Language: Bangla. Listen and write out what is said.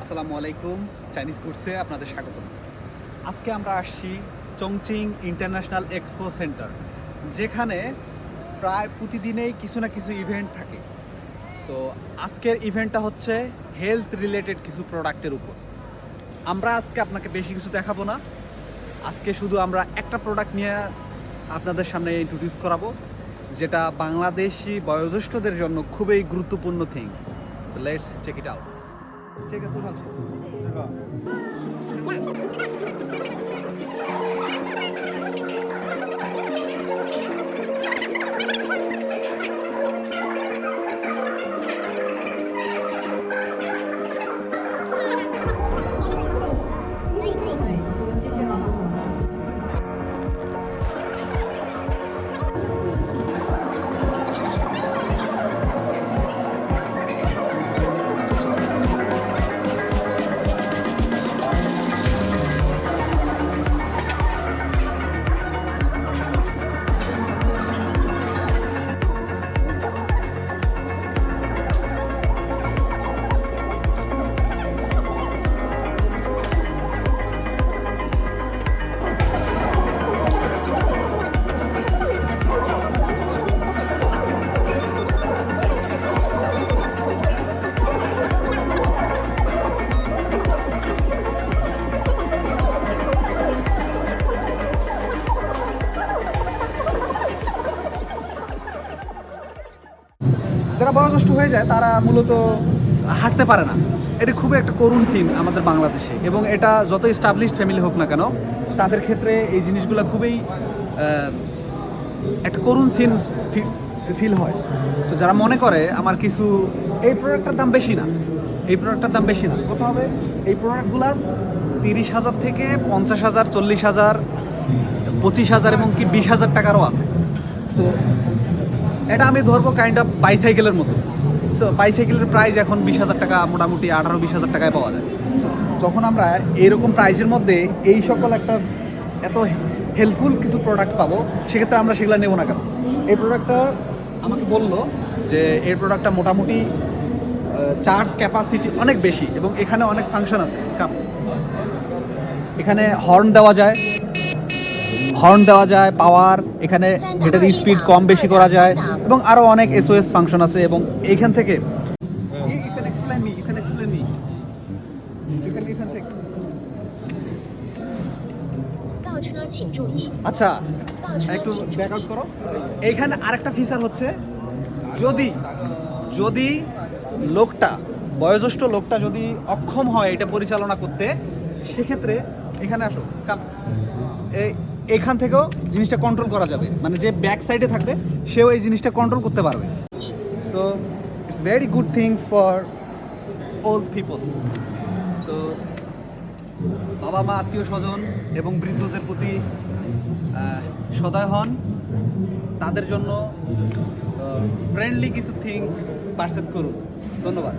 আসসালামু আলাইকুম, চাইনিজ কোর্সে আপনাদের স্বাগত। আজকে আমরা আসছি চংচিং ইন্টারন্যাশনাল এক্সপো সেন্টার, যেখানে প্রায় প্রতিদিনেই কিছু না কিছু ইভেন্ট থাকে। সো আজকের ইভেন্টটা হচ্ছে হেলথ রিলেটেড কিছু প্রোডাক্টের উপর। আমরা আজকে আপনাকে বেশি কিছু দেখাবো না, আজকে শুধু আমরা একটা প্রোডাক্ট নিয়ে আপনাদের সামনে ইন্ট্রোডিউস করাবো, যেটা বাংলাদেশি বয়োজ্যেষ্ঠদের জন্য খুবই গুরুত্বপূর্ণ things. So let's check it out. 这个多少钱？这个。যারা বয়োজ্যেষ্ঠ হয়ে যায় তারা মূলত হাঁটতে পারে না। এটা খুবই একটা করুণ সিন আমাদের বাংলাদেশে, এবং এটা যত এস্টাবলিশড ফ্যামিলি হোক না কেন, তাদের ক্ষেত্রে এই জিনিসগুলো খুবই একটা করুণ সিন ফিল হয়। তো যারা মনে করে আমার কিছু এই প্রোডাক্টটার দাম বেশি না, এই প্রোডাক্টটার দাম বেশি না, কত হবে? এই প্রোডাক্টগুলো 30,000 থেকে 50,000, 40,000, 25,000 এবং কি 20,000 টাকারও আছে। সো এটা আমি ধরবো কাইন্ড অফ বাইসাইকেলের মতো। সো বাইসাইকেলের প্রাইস এখন 20,000 টাকা, মোটামুটি 18-20,000 টাকায় পাওয়া যায়। যখন আমরা এইরকম প্রাইজের মধ্যে এই সকল একটা এত হেল্পফুল কিছু প্রোডাক্ট পাবো, সেক্ষেত্রে আমরা সেগুলো নেবো না কেন? এই প্রোডাক্টটা আমাকে বললো যে এই প্রোডাক্টটা মোটামুটি চার্জ ক্যাপাসিটি অনেক বেশি, এবং এখানে অনেক ফাংশন আছে। এখানে হর্ন দেওয়া যায়, পাওয়ার, এখানে এটার স্পিড কম বেশি করা যায়, এবং আরও অনেক SOS ফাংশন আছে। এবং এইখান থেকে আচ্ছা একটু ব্যাক আউট করো। এইখানে আরেকটা ফিচার হচ্ছে, যদি লোকটা, বয়োজ্যেষ্ঠ লোকটা যদি অক্ষম হয় এটা পরিচালনা করতে, সেক্ষেত্রে এখানে আসো, এখান থেকেও জিনিসটা কন্ট্রোল করা যাবে। মানে যে ব্যাক সাইডে থাকবে সেও এই জিনিসটা কন্ট্রোল করতে পারবে। So it's very good things for old people. So বাবা মা, আত্মীয় স্বজন এবং বৃদ্ধদের প্রতি সদয় হন, তাদের জন্য ফ্রেন্ডলি কিছু থিং পারচেস করুন। ধন্যবাদ।